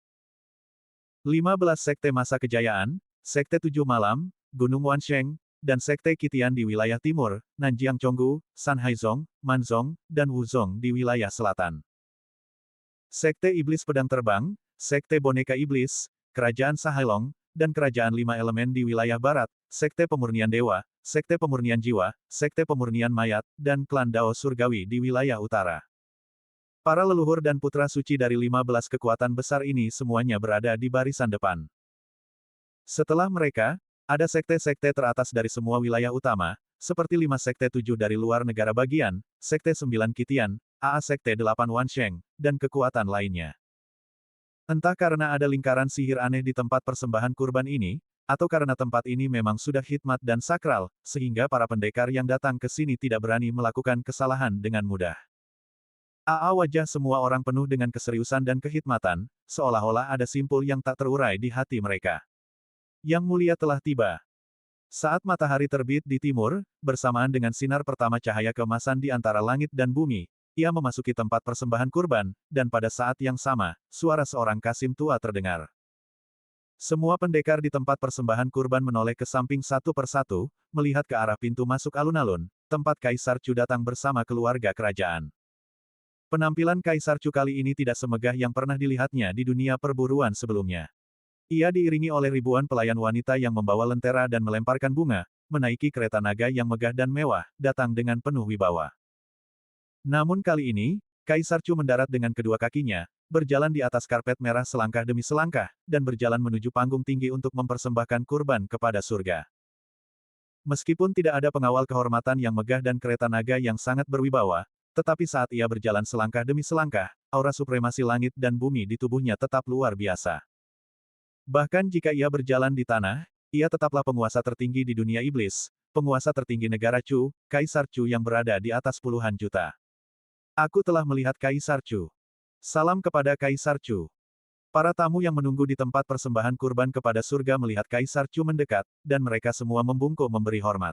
15 Sekte Masa Kejayaan, Sekte Tujuh Malam, Gunung Wansheng, dan Sekte Qitian di wilayah timur, Nanjiang Chonggu, Sanhaizong, Manzong, dan Wuzong di wilayah selatan. Sekte Iblis Pedang Terbang, Sekte Boneka Iblis, Kerajaan Sahailong, dan Kerajaan Lima Elemen di wilayah barat, Sekte Pemurnian Dewa, Sekte Pemurnian Jiwa, Sekte Pemurnian Mayat, dan Klan Dao Surgawi di wilayah utara. Para leluhur dan putra suci dari 15 kekuatan besar ini semuanya berada di barisan depan. Setelah mereka, ada sekte-sekte teratas dari semua wilayah utama, seperti 5 sekte 7 dari luar negara bagian, sekte 9 Qitian, sekte 8 Wansheng, dan kekuatan lainnya. Entah karena ada lingkaran sihir aneh di tempat persembahan kurban ini, atau karena tempat ini memang sudah hikmat dan sakral, sehingga para pendekar yang datang ke sini tidak berani melakukan kesalahan dengan mudah. Wajah semua orang penuh dengan keseriusan dan kehikmatan, seolah-olah ada simpul yang tak terurai di hati mereka. Yang mulia telah tiba. Saat matahari terbit di timur, bersamaan dengan sinar pertama cahaya keemasan di antara langit dan bumi, ia memasuki tempat persembahan kurban, dan pada saat yang sama, suara seorang kasim tua terdengar. Semua pendekar di tempat persembahan kurban menoleh ke samping satu persatu, melihat ke arah pintu masuk alun-alun, tempat Kaisar Chu datang bersama keluarga kerajaan. Penampilan Kaisar Chu kali ini tidak semegah yang pernah dilihatnya di dunia perburuan sebelumnya. Ia diiringi oleh ribuan pelayan wanita yang membawa lentera dan melemparkan bunga, menaiki kereta naga yang megah dan mewah, datang dengan penuh wibawa. Namun kali ini, Kaisar Chu mendarat dengan kedua kakinya, berjalan di atas karpet merah selangkah demi selangkah, dan berjalan menuju panggung tinggi untuk mempersembahkan kurban kepada surga. Meskipun tidak ada pengawal kehormatan yang megah dan kereta naga yang sangat berwibawa, tetapi saat ia berjalan selangkah demi selangkah, aura supremasi langit dan bumi di tubuhnya tetap luar biasa. Bahkan jika ia berjalan di tanah, ia tetaplah penguasa tertinggi di dunia iblis, penguasa tertinggi negara Chu, Kaisar Chu yang berada di atas puluhan juta. Aku telah melihat Kaisar Chu. Salam kepada Kaisar Chu. Para tamu yang menunggu di tempat persembahan kurban kepada surga melihat Kaisar Chu mendekat, dan mereka semua membungkuk memberi hormat.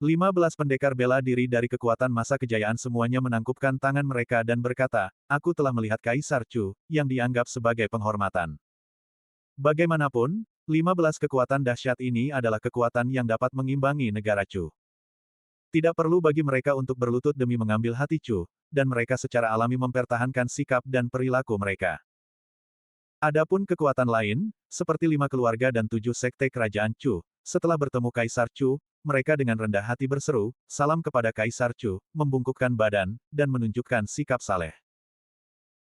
15 pendekar bela diri dari kekuatan masa kejayaan semuanya menangkupkan tangan mereka dan berkata, aku telah melihat Kaisar Chu, yang dianggap sebagai penghormatan. Bagaimanapun, 15 kekuatan dahsyat ini adalah kekuatan yang dapat mengimbangi negara Chu. Tidak perlu bagi mereka untuk berlutut demi mengambil hati Chu, dan mereka secara alami mempertahankan sikap dan perilaku mereka. Adapun kekuatan lain, seperti 5 keluarga dan 7 sekte kerajaan Chu, setelah bertemu Kaisar Chu, mereka dengan rendah hati berseru, salam kepada Kaisar Chu, membungkukkan badan, dan menunjukkan sikap saleh.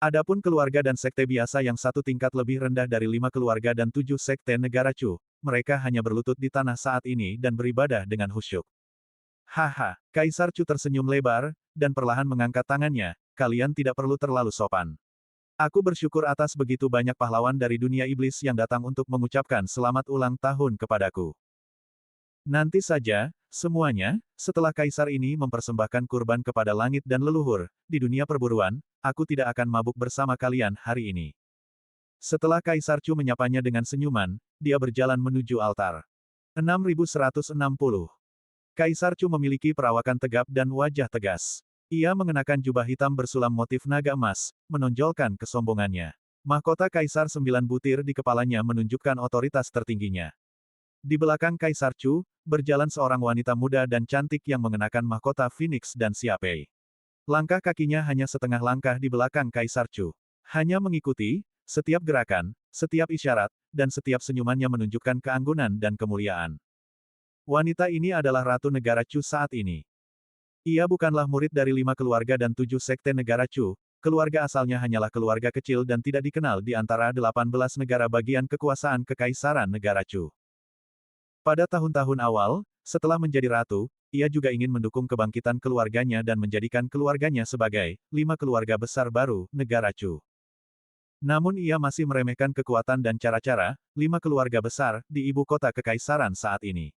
Adapun keluarga dan sekte biasa yang satu tingkat lebih rendah dari 5 keluarga dan 7 sekte negara Chu, mereka hanya berlutut di tanah saat ini dan beribadah dengan khusyuk. Haha, Kaisar Chu tersenyum lebar, dan perlahan mengangkat tangannya, kalian tidak perlu terlalu sopan. Aku bersyukur atas begitu banyak pahlawan dari dunia iblis yang datang untuk mengucapkan selamat ulang tahun kepadaku. Nanti saja, semuanya, setelah Kaisar ini mempersembahkan kurban kepada langit dan leluhur, di dunia perburuan, aku tidak akan mabuk bersama kalian hari ini. Setelah Kaisar Chu menyapanya dengan senyuman, dia berjalan menuju altar. 6160. Kaisar Chu memiliki perawakan tegap dan wajah tegas. Ia mengenakan jubah hitam bersulam motif naga emas, menonjolkan kesombongannya. Mahkota Kaisar 9 butir di kepalanya menunjukkan otoritas tertingginya. Di belakang Kaisar Chu, berjalan seorang wanita muda dan cantik yang mengenakan mahkota Phoenix dan Siapei. Langkah kakinya hanya setengah langkah di belakang Kaisar Chu. Hanya mengikuti, setiap gerakan, setiap isyarat, dan setiap senyumannya menunjukkan keanggunan dan kemuliaan. Wanita ini adalah Ratu Negara Chu saat ini. Ia bukanlah murid dari 5 keluarga dan 7 sekte negara Chu, keluarga asalnya hanyalah keluarga kecil dan tidak dikenal di antara 18 negara bagian kekuasaan Kekaisaran Negara Chu. Pada tahun-tahun awal, setelah menjadi ratu, ia juga ingin mendukung kebangkitan keluarganya dan menjadikan keluarganya sebagai 5 keluarga besar baru negara Chu. Namun ia masih meremehkan kekuatan dan cara-cara 5 keluarga besar di ibu kota kekaisaran saat ini.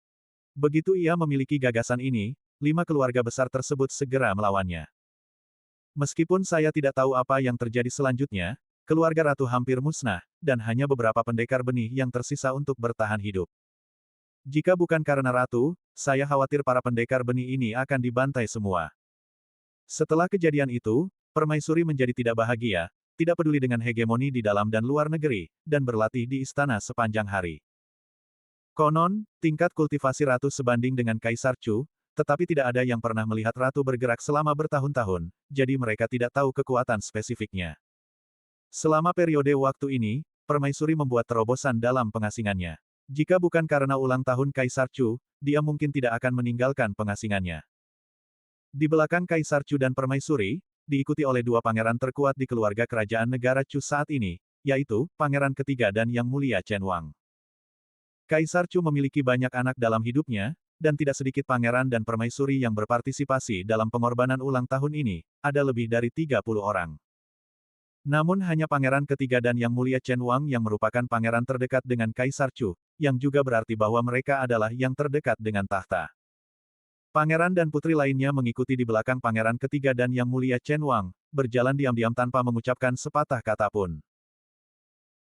Begitu ia memiliki gagasan ini, 5 keluarga besar tersebut segera melawannya. Meskipun saya tidak tahu apa yang terjadi selanjutnya, keluarga ratu hampir musnah, dan hanya beberapa pendekar benih yang tersisa untuk bertahan hidup. Jika bukan karena ratu, saya khawatir para pendekar benih ini akan dibantai semua. Setelah kejadian itu, Permaisuri menjadi tidak bahagia, tidak peduli dengan hegemoni di dalam dan luar negeri, dan berlatih di istana sepanjang hari. Konon, tingkat kultivasi ratu sebanding dengan Kaisar Chu, tetapi tidak ada yang pernah melihat ratu bergerak selama bertahun-tahun, jadi mereka tidak tahu kekuatan spesifiknya. Selama periode waktu ini, Permaisuri membuat terobosan dalam pengasingannya. Jika bukan karena ulang tahun Kaisar Chu, dia mungkin tidak akan meninggalkan pengasingannya. Di belakang Kaisar Chu dan Permaisuri, diikuti oleh 2 pangeran terkuat di keluarga kerajaan negara Chu saat ini, yaitu Pangeran ketiga dan Yang Mulia Chen Wang. Kaisar Chu memiliki banyak anak dalam hidupnya, dan tidak sedikit pangeran dan permaisuri yang berpartisipasi dalam pengorbanan ulang tahun ini, ada lebih dari 30 orang. Namun hanya Pangeran ketiga dan Yang Mulia Chen Wang yang merupakan pangeran terdekat dengan Kaisar Chu, yang juga berarti bahwa mereka adalah yang terdekat dengan tahta. Pangeran dan putri lainnya mengikuti di belakang Pangeran ketiga dan Yang Mulia Chen Wang, berjalan diam-diam tanpa mengucapkan sepatah kata pun.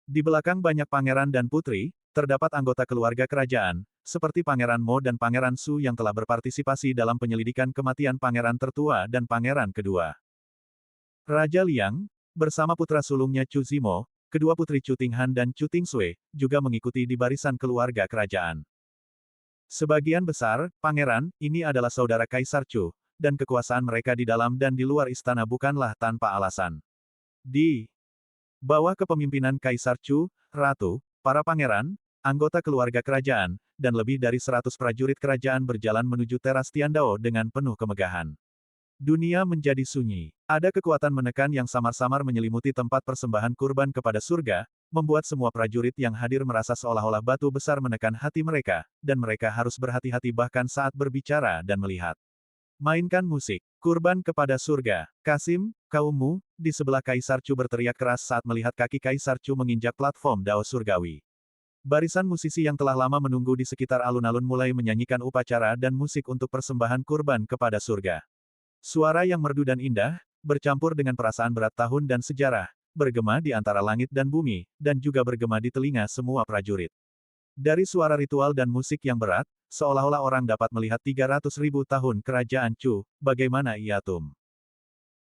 Di belakang banyak pangeran dan putri, terdapat anggota keluarga kerajaan, seperti Pangeran Mo dan Pangeran Su yang telah berpartisipasi dalam penyelidikan kematian pangeran tertua dan pangeran kedua. Raja Liang, bersama putra sulungnya Chu Zimo, kedua putri Chu Tinghan dan Chu Tingsui, juga mengikuti di barisan keluarga kerajaan. Sebagian besar, pangeran, ini adalah saudara Kaisar Chu, dan kekuasaan mereka di dalam dan di luar istana bukanlah tanpa alasan. Di bawah kepemimpinan Kaisar Chu, Ratu, para pangeran, anggota keluarga kerajaan, dan lebih dari 100 prajurit kerajaan berjalan menuju teras Tiandao dengan penuh kemegahan. Dunia menjadi sunyi. Ada kekuatan menekan yang samar-samar menyelimuti tempat persembahan kurban kepada surga, membuat semua prajurit yang hadir merasa seolah-olah batu besar menekan hati mereka, dan mereka harus berhati-hati bahkan saat berbicara dan melihat. Mainkan musik. Kurban kepada surga. Kasim, kaummu, di sebelah Kaisar Chu berteriak keras saat melihat kaki Kaisar Chu menginjak platform dao surgawi. Barisan musisi yang telah lama menunggu di sekitar alun-alun mulai menyanyikan upacara dan musik untuk persembahan kurban kepada surga. Suara yang merdu dan indah, bercampur dengan perasaan berat tahun dan sejarah, bergema di antara langit dan bumi, dan juga bergema di telinga semua prajurit. Dari suara ritual dan musik yang berat, seolah-olah orang dapat melihat 300.000 tahun kerajaan Chu, bagaimana ia tum.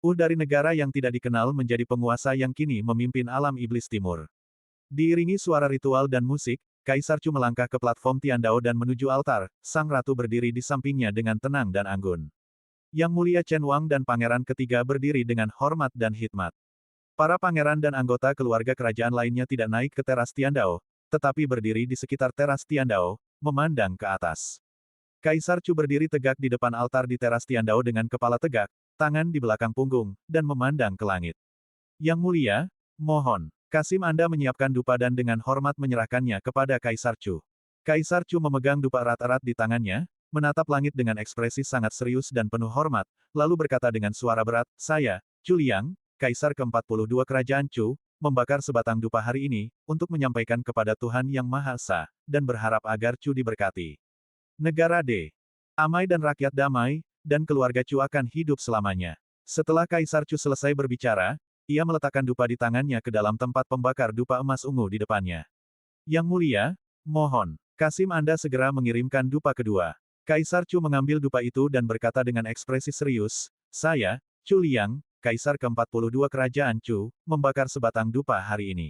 Dari negara yang tidak dikenal menjadi penguasa yang kini memimpin alam iblis timur. Diiringi suara ritual dan musik, Kaisar Chu melangkah ke platform Tiandao dan menuju altar, sang ratu berdiri di sampingnya dengan tenang dan anggun. Yang Mulia Chen Wang dan Pangeran ketiga berdiri dengan hormat dan hikmat. Para pangeran dan anggota keluarga kerajaan lainnya tidak naik ke teras Tiandao, tetapi berdiri di sekitar teras Tiandao, memandang ke atas. Kaisar Chu berdiri tegak di depan altar di teras Tiandao dengan kepala tegak, tangan di belakang punggung, dan memandang ke langit. Yang Mulia, mohon, Kasim Anda menyiapkan dupa dan dengan hormat menyerahkannya kepada Kaisar Chu. Kaisar Chu memegang dupa erat-erat di tangannya, menatap langit dengan ekspresi sangat serius dan penuh hormat, lalu berkata dengan suara berat, saya, Chu Liang, Kaisar ke-42 Kerajaan Chu, membakar sebatang dupa hari ini, untuk menyampaikan kepada Tuhan Yang Maha Esa, dan berharap agar Chu diberkati. Negara D. Amai dan rakyat damai, dan keluarga Chu akan hidup selamanya. Setelah Kaisar Chu selesai berbicara, ia meletakkan dupa di tangannya ke dalam tempat pembakar dupa emas ungu di depannya. Yang Mulia, mohon, Kasim Anda segera mengirimkan dupa kedua. Kaisar Chu mengambil dupa itu dan berkata dengan ekspresi serius, saya, Chu Liang, Kaisar ke-42 Kerajaan Chu, membakar sebatang dupa hari ini.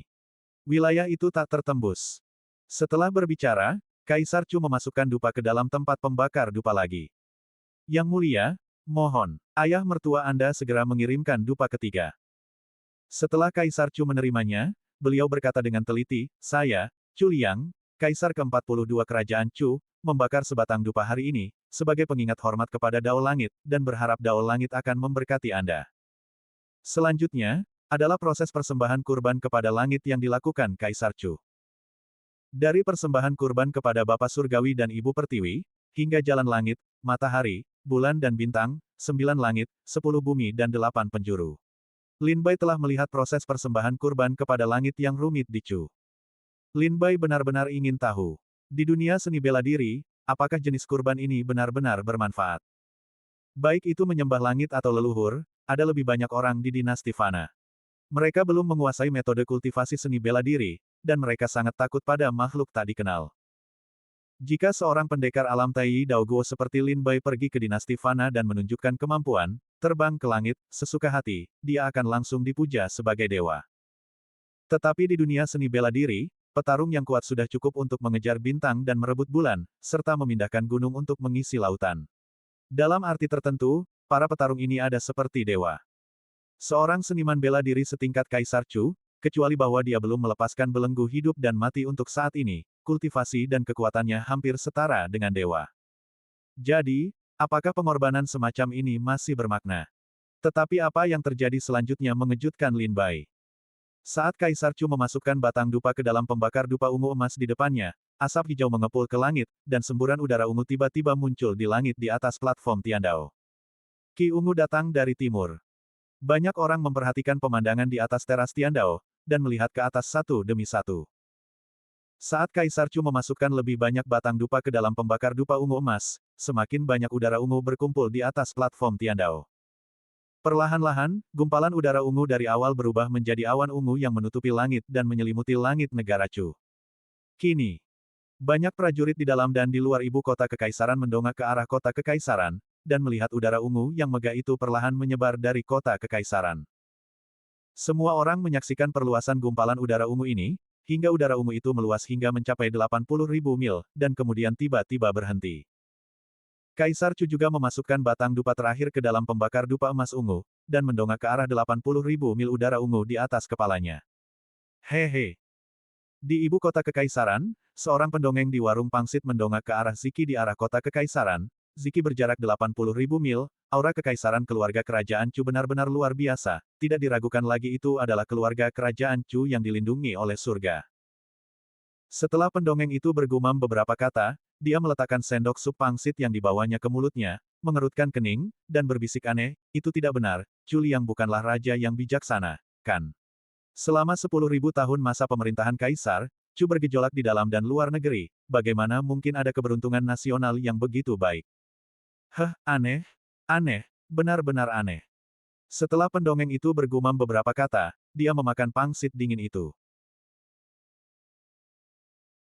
Wilayah itu tak tertembus. Setelah berbicara, Kaisar Chu memasukkan dupa ke dalam tempat pembakar dupa lagi. Yang Mulia, mohon, ayah mertua Anda segera mengirimkan dupa ketiga. Setelah Kaisar Chu menerimanya, beliau berkata dengan teliti, saya, Chu Liang, Kaisar ke-42 Kerajaan Chu, membakar sebatang dupa hari ini, sebagai pengingat hormat kepada Dao Langit, dan berharap Dao Langit akan memberkati Anda. Selanjutnya, adalah proses persembahan kurban kepada langit yang dilakukan Kaisar Chu. Dari persembahan kurban kepada Bapa Surgawi dan Ibu Pertiwi, hingga jalan langit, matahari, bulan dan bintang, 9 langit, 10 bumi dan 8 penjuru. Lin Bai telah melihat proses persembahan kurban kepada langit yang rumit di Chu. Lin Bai benar-benar ingin tahu. Di dunia seni bela diri, apakah jenis kurban ini benar-benar bermanfaat? Baik itu menyembah langit atau leluhur, ada lebih banyak orang di dinasti Fana. Mereka belum menguasai metode kultivasi seni bela diri, dan mereka sangat takut pada makhluk tak dikenal. Jika seorang pendekar alam Tai Daoguo seperti Lin Bai pergi ke dinasti Fana dan menunjukkan kemampuan, terbang ke langit, sesuka hati, dia akan langsung dipuja sebagai dewa. Tetapi di dunia seni bela diri, petarung yang kuat sudah cukup untuk mengejar bintang dan merebut bulan, serta memindahkan gunung untuk mengisi lautan. Dalam arti tertentu, para petarung ini ada seperti dewa. Seorang seniman bela diri setingkat Kaisar Chu, kecuali bahwa dia belum melepaskan belenggu hidup dan mati untuk saat ini, kultivasi dan kekuatannya hampir setara dengan dewa. Jadi, apakah pengorbanan semacam ini masih bermakna? Tetapi apa yang terjadi selanjutnya mengejutkan Lin Bai. Saat Kaisar Chu memasukkan batang dupa ke dalam pembakar dupa ungu emas di depannya, asap hijau mengepul ke langit, dan semburan udara ungu tiba-tiba muncul di langit di atas platform Tiandao. Ki ungu datang dari timur. Banyak orang memperhatikan pemandangan di atas teras Tiandao, dan melihat ke atas satu demi satu. Saat Kaisar Chu memasukkan lebih banyak batang dupa ke dalam pembakar dupa ungu emas, semakin banyak udara ungu berkumpul di atas platform Tiandao. Perlahan-lahan, gumpalan udara ungu dari awal berubah menjadi awan ungu yang menutupi langit dan menyelimuti langit negara Chu. Kini, banyak prajurit di dalam dan di luar ibu kota kekaisaran mendongak ke arah kota kekaisaran, dan melihat udara ungu yang megah itu perlahan menyebar dari kota kekaisaran. Semua orang menyaksikan perluasan gumpalan udara ungu ini, hingga udara ungu itu meluas hingga mencapai 80.000 mil, dan kemudian tiba-tiba berhenti. Kaisar Chu juga memasukkan batang dupa terakhir ke dalam pembakar dupa emas ungu, dan mendongak ke arah 80.000 mil udara ungu di atas kepalanya. Hehe. Di ibu kota kekaisaran, seorang pendongeng di warung pangsit mendongak ke arah Ziki di arah kota kekaisaran. Ziki berjarak 80.000 mil, aura kekaisaran keluarga kerajaan Chu benar-benar luar biasa, tidak diragukan lagi itu adalah keluarga kerajaan Chu yang dilindungi oleh surga. Setelah pendongeng itu bergumam beberapa kata, dia meletakkan sendok sup pangsit yang dibawanya ke mulutnya, mengerutkan kening, dan berbisik aneh, itu tidak benar, Chu Liang bukanlah raja yang bijaksana, kan? Selama 10.000 tahun masa pemerintahan kaisar, Chu bergejolak di dalam dan luar negeri, bagaimana mungkin ada keberuntungan nasional yang begitu baik? Aneh, aneh, benar-benar aneh. Setelah pendongeng itu bergumam beberapa kata, dia memakan pangsit dingin itu.